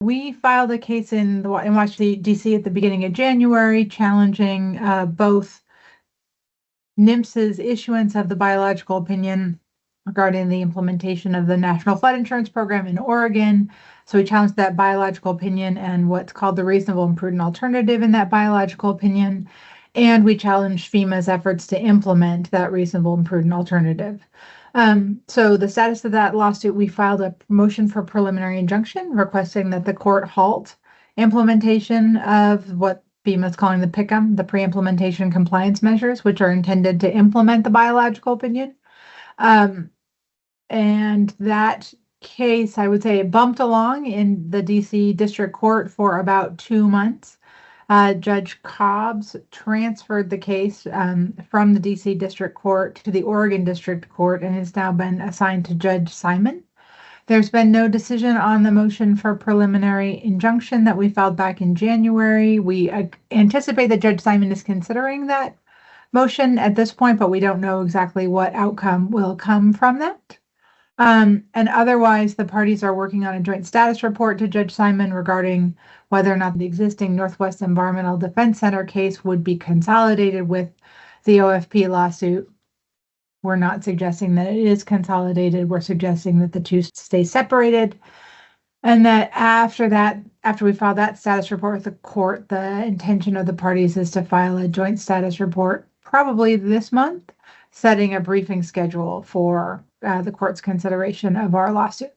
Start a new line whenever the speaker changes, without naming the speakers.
We filed a case in Washington, D.C. at the beginning of January, challenging both NIMS's issuance of the biological opinion regarding the implementation of the National Flood Insurance Program in Oregon. So we challenged that biological opinion and what's called the reasonable and prudent alternative in that biological opinion. And we challenged FEMA's efforts to implement that reasonable and prudent alternative. So the status of that lawsuit, we filed a motion for preliminary injunction requesting that the court halt implementation of what FEMA is calling the PICM, the pre-implementation compliance measures, which are intended to implement the biological opinion. And that case, I would say, it bumped along in the DC District Court for about 2 months. Judge Cobbs transferred the case from the DC District Court to the Oregon District Court and has now been assigned to Judge Simon. There's been no decision on the motion for preliminary injunction that we filed back in January. We anticipate that Judge Simon is considering that motion at this point, but we don't know exactly what outcome will come from that. And otherwise, the parties are working on a joint status report to Judge Simon regarding whether or not the existing Northwest Environmental Defense Center case would be consolidated with the OFP lawsuit. We're not suggesting that it is consolidated. We're suggesting that the two stay separated. And that after we file that status report with the court, the intention of the parties is to file a joint status report probably this month, setting a briefing schedule for the court's consideration of our lawsuit.